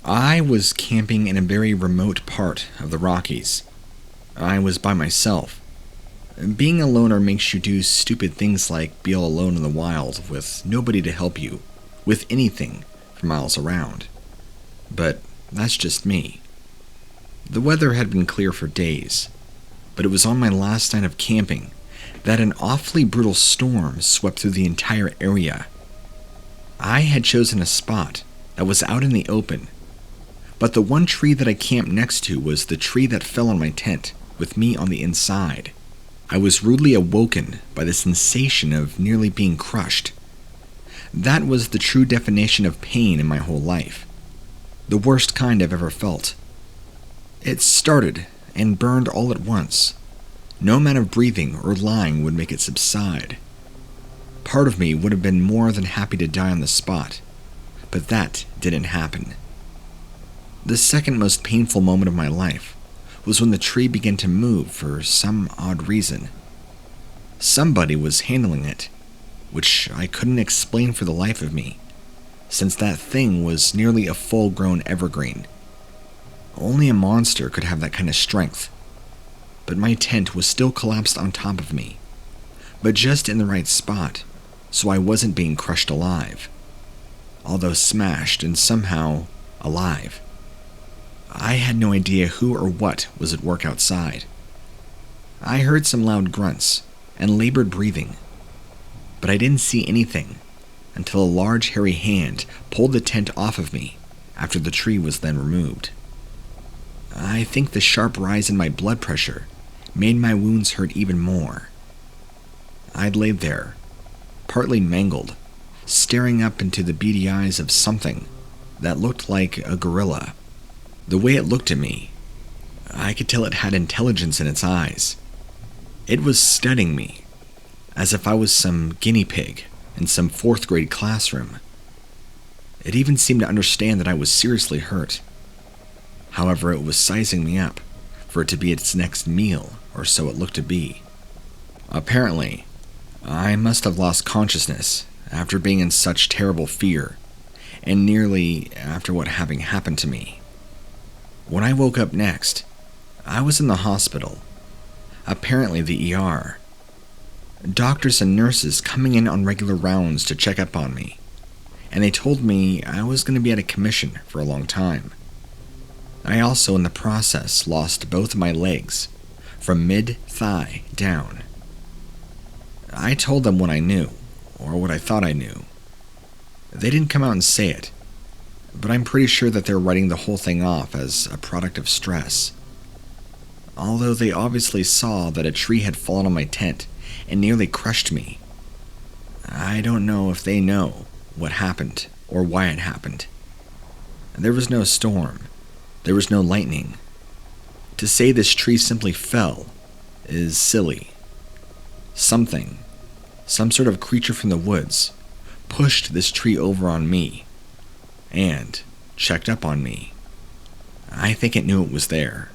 I was camping in a very remote part of the Rockies. I was by myself. Being a loner makes you do stupid things like be all alone in the wild with nobody to help you with anything for miles around. But that's just me. The weather had been clear for days, but it was on my last night of camping that an awfully brutal storm swept through the entire area. I had chosen a spot that was out in the open, but the one tree that I camped next to was the tree that fell on my tent, with me on the inside. I was rudely awoken by the sensation of nearly being crushed. That was the true definition of pain in my whole life. The worst kind I've ever felt. It started and burned all at once. No amount of breathing or lying would make it subside. Part of me would have been more than happy to die on the spot, but that didn't happen. The second most painful moment of my life was when the tree began to move for some odd reason. Somebody was handling it, which I couldn't explain for the life of me, since that thing was nearly a full-grown evergreen. Only a monster could have that kind of strength. But my tent was still collapsed on top of me, but just in the right spot, so I wasn't being crushed alive, although smashed and somehow alive. I had no idea who or what was at work outside. I heard some loud grunts and labored breathing, but I didn't see anything until a large hairy hand pulled the tent off of me after the tree was then removed. I think the sharp rise in my blood pressure made my wounds hurt even more. I'd laid there, partly mangled, staring up into the beady eyes of something that looked like a gorilla. The way it looked at me, I could tell it had intelligence in its eyes. It was studying me, as if I was some guinea pig in some fourth-grade classroom. It even seemed to understand that I was seriously hurt. However, it was sizing me up for it to be its next meal, or so it looked to be. Apparently, I must have lost consciousness after being in such terrible fear, and nearly after what having happened to me. When I woke up next, I was in the hospital, apparently the ER. Doctors and nurses coming in on regular rounds to check up on me, and they told me I was going to be out of commission for a long time. I also, in the process, lost both of my legs, from mid-thigh down. I told them what I knew, or what I thought I knew. They didn't come out and say it, but I'm pretty sure that they're writing the whole thing off as a product of stress. Although they obviously saw that a tree had fallen on my tent and nearly crushed me. I don't know if they know what happened or why it happened. There was no storm. There was no lightning. To say this tree simply fell is silly. Something, some sort of creature from the woods, pushed this tree over on me and checked up on me. I think it knew it was there.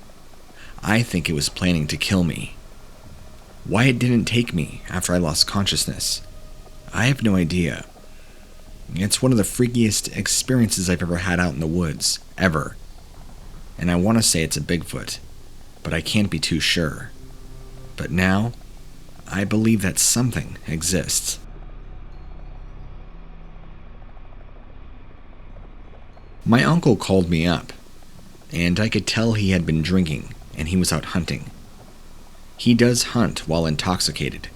I think it was planning to kill me. Why it didn't take me after I lost consciousness, I have no idea. It's one of the freakiest experiences I've ever had out in the woods, ever. And I want to say it's a Bigfoot, but I can't be too sure. But now, I believe that something exists. My uncle called me up, and I could tell he had been drinking and he was out hunting. He does hunt while intoxicated.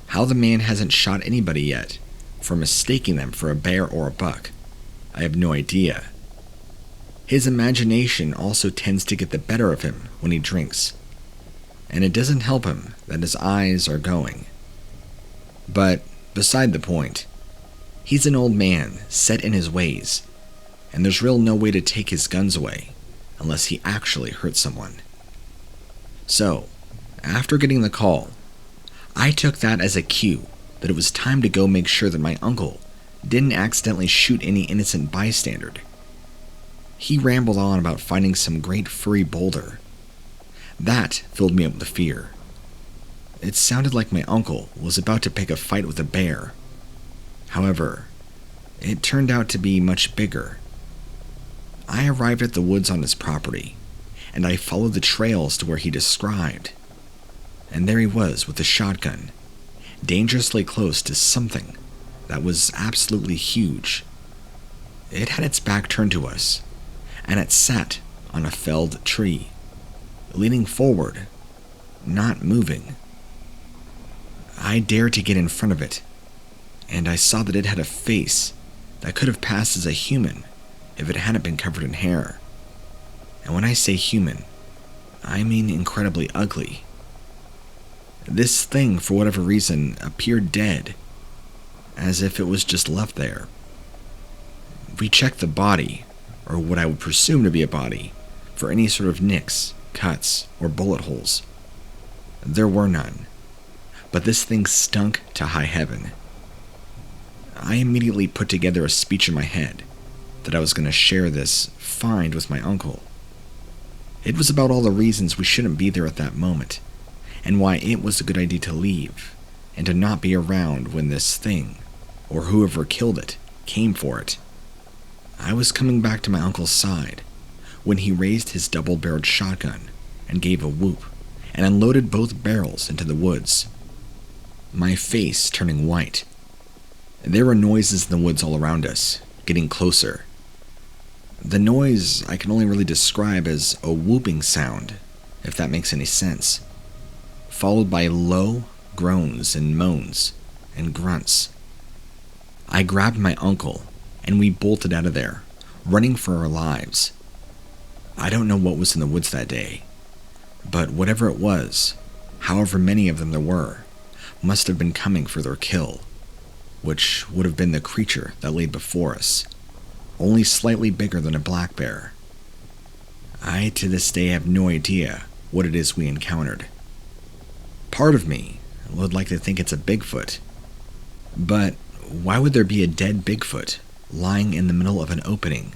How the man hasn't shot anybody yet for mistaking them for a bear or a buck, I have no idea. His imagination also tends to get the better of him when he drinks, and it doesn't help him that his eyes are going. But beside the point, he's an old man set in his ways, and there's real no way to take his guns away unless he actually hurts someone. So, after getting the call, I took that as a cue that it was time to go make sure that my uncle didn't accidentally shoot any innocent bystander. He rambled on about finding some great furry boulder. That filled me up with fear. It sounded like my uncle was about to pick a fight with a bear. However, it turned out to be much bigger. I arrived at the woods on his property, and I followed the trails to where he described. And there he was with a shotgun, dangerously close to something that was absolutely huge. It had its back turned to us, and it sat on a felled tree, leaning forward, not moving. I dared to get in front of it, and I saw that it had a face that could have passed as a human if it hadn't been covered in hair. And when I say human, I mean incredibly ugly. This thing, for whatever reason, appeared dead, as if it was just left there. We checked the body, or what I would presume to be a body, for any sort of nicks, cuts, or bullet holes. There were none, but this thing stunk to high heaven. I immediately put together a speech in my head that I was going to share this find with my uncle. It was about all the reasons we shouldn't be there at that moment, and why it was a good idea to leave, and to not be around when this thing, or whoever killed it, came for it. I was coming back to my uncle's side when he raised his double-barreled shotgun and gave a whoop and unloaded both barrels into the woods, my face turning white. There were noises in the woods all around us, getting closer. The noise I can only really describe as a whooping sound, if that makes any sense, followed by low groans and moans and grunts. I grabbed my uncle, and we bolted out of there, running for our lives. I don't know what was in the woods that day, but whatever it was, however many of them there were, must have been coming for their kill, which would have been the creature that lay before us, only slightly bigger than a black bear. I to this day have no idea what it is we encountered. Part of me would like to think it's a Bigfoot, but why would there be a dead Bigfoot lying in the middle of an opening,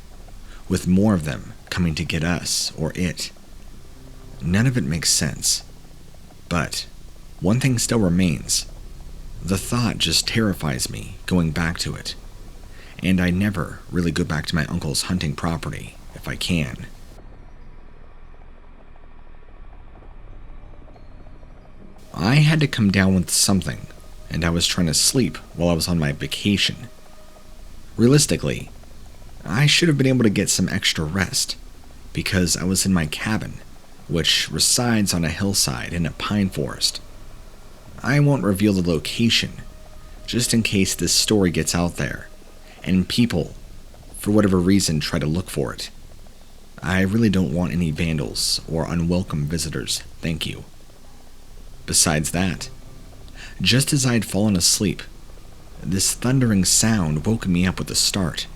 with more of them coming to get us or it? None of it makes sense. But one thing still remains. The thought just terrifies me going back to it, and I never really go back to my uncle's hunting property if I can. I had to come down with something, and I was trying to sleep while I was on my vacation. Realistically, I should have been able to get some extra rest, because I was in my cabin, which resides on a hillside in a pine forest. I won't reveal the location, just in case this story gets out there, and people, for whatever reason, try to look for it. I really don't want any vandals or unwelcome visitors, thank you. Besides that, just as I had fallen asleep, this thundering sound woke me up with a start.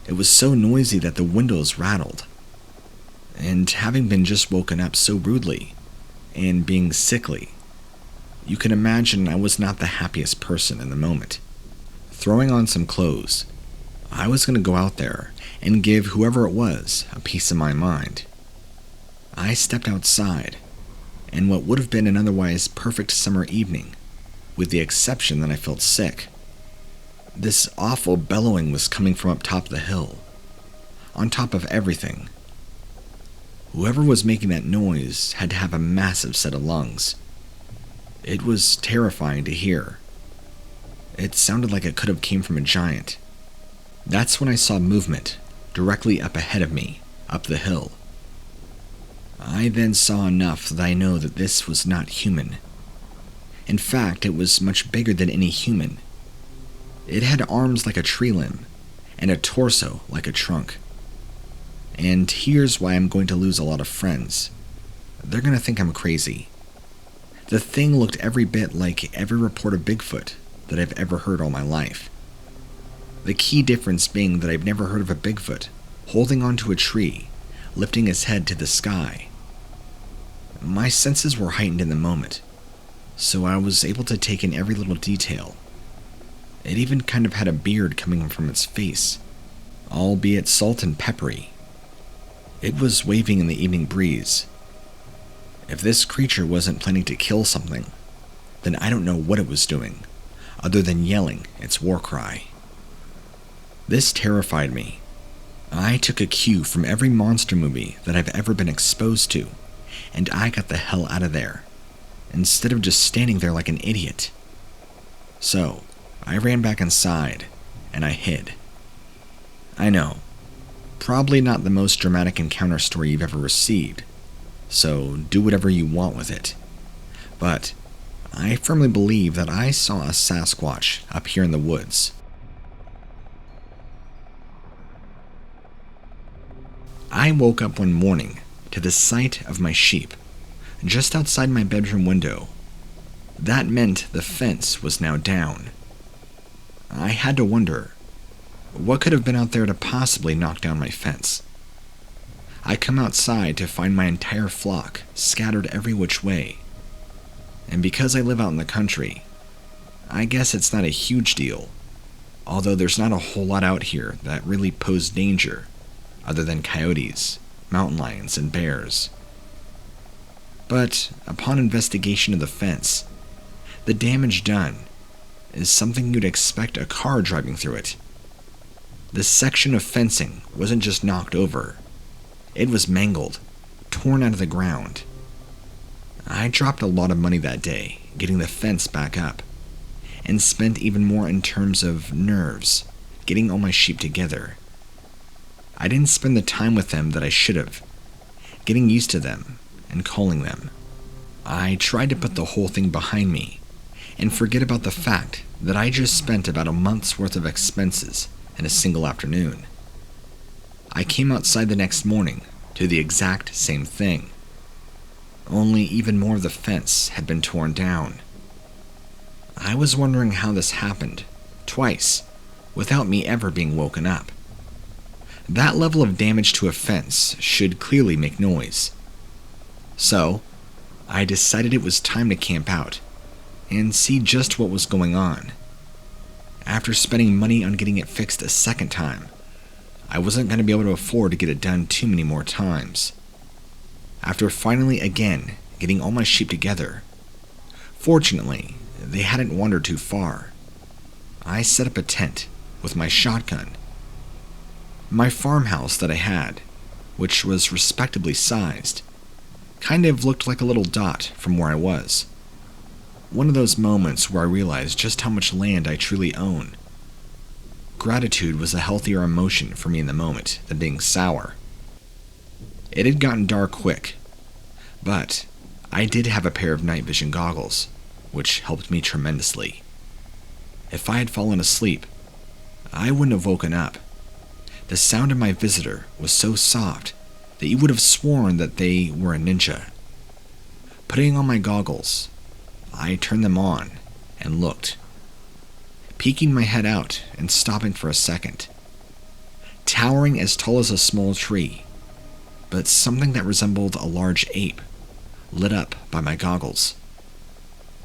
It was so noisy that the windows rattled. And having been just woken up so rudely, and being sickly, you can imagine I was not the happiest person in the moment. Throwing on some clothes, I was going to go out there and give whoever it was a piece of my mind. I stepped outside, and what would have been an otherwise perfect summer evening, with the exception that I felt sick. This awful bellowing was coming from up top of the hill, on top of everything. Whoever was making that noise had to have a massive set of lungs. It was terrifying to hear. It sounded like it could have came from a giant. That's when I saw movement directly up ahead of me, up the hill. I then saw enough that I know that this was not human. In fact, it was much bigger than any human. It had arms like a tree limb, and a torso like a trunk. And here's why I'm going to lose a lot of friends. They're going to think I'm crazy. The thing looked every bit like every report of Bigfoot that I've ever heard all my life. The key difference being that I've never heard of a Bigfoot holding onto a tree, lifting his head to the sky. My senses were heightened in the moment, so I was able to take in every little detail. It even kind of had a beard coming from its face, albeit salt and peppery. It was waving in the evening breeze. If this creature wasn't planning to kill something, then I don't know what it was doing, other than yelling its war cry. This terrified me. I took a cue from every monster movie that I've ever been exposed to, and I got the hell out of there, instead of just standing there like an idiot. So, I ran back inside, and I hid. I know, probably not the most dramatic encounter story you've ever received, so do whatever you want with it. But I firmly believe that I saw a Sasquatch up here in the woods. I woke up one morning to the sight of my sheep just outside my bedroom window. That meant the fence was now down. I had to wonder, what could have been out there to possibly knock down my fence? I come outside to find my entire flock scattered every which way. And because I live out in the country, I guess it's not a huge deal, although there's not a whole lot out here that really pose danger, other than coyotes, mountain lions, and bears. But upon investigation of the fence, the damage done is something you'd expect a car driving through it. This section of fencing wasn't just knocked over, it was mangled, torn out of the ground. I dropped a lot of money that day getting the fence back up, and spent even more in terms of nerves getting all my sheep together. I didn't spend the time with them that I should have, getting used to them and calling them. I tried to put the whole thing behind me and forget about the fact that I just spent about a month's worth of expenses in a single afternoon. I came outside the next morning to the exact same thing, only even more of the fence had been torn down. I was wondering how this happened, twice, without me ever being woken up. That level of damage to a fence should clearly make noise. So, I decided it was time to camp out and see just what was going on. After spending money on getting it fixed a second time, I wasn't going to be able to afford to get it done too many more times. After finally again getting all my sheep together, fortunately, they hadn't wandered too far. I set up a tent with my shotgun. My farmhouse that I had, which was respectably sized, kind of looked like a little dot from where I was. One of those moments where I realized just how much land I truly own. Gratitude was a healthier emotion for me in the moment than being sour. It had gotten dark quick, but I did have a pair of night vision goggles, which helped me tremendously. If I had fallen asleep, I wouldn't have woken up. The sound of my visitor was so soft that you would have sworn that they were a ninja. Putting on my goggles, I turned them on and looked, peeking my head out and stopping for a second. Towering as tall as a small tree, but something that resembled a large ape, lit up by my goggles.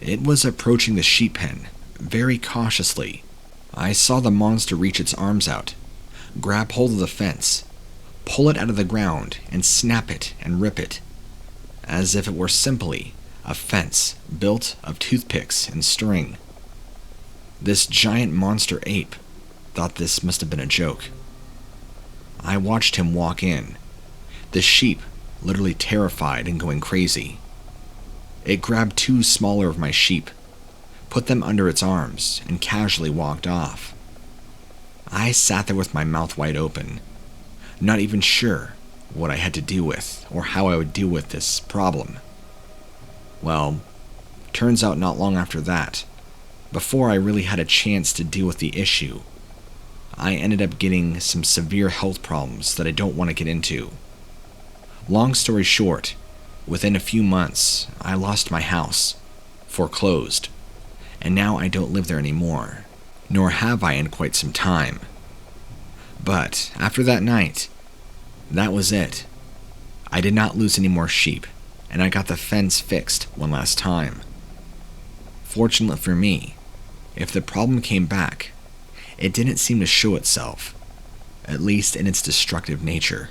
It was approaching the sheep pen very cautiously. I saw the monster reach its arms out, grab hold of the fence, pull it out of the ground, and snap it and rip it, as if it were simply a fence built of toothpicks and string. This giant monster ape thought this must have been a joke. I watched him walk in, the sheep literally terrified and going crazy. It grabbed two smaller of my sheep, put them under its arms, and casually walked off. I sat there with my mouth wide open, not even sure what I had to deal with or how I would deal with this problem. Well, turns out not long after that, before I really had a chance to deal with the issue, I ended up getting some severe health problems that I don't want to get into. Long story short, within a few months, I lost my house, foreclosed, and now I don't live there anymore, nor have I in quite some time. But after that night, that was it. I did not lose any more sheep, and I got the fence fixed one last time. Fortunately for me, if the problem came back, it didn't seem to show itself, at least in its destructive nature.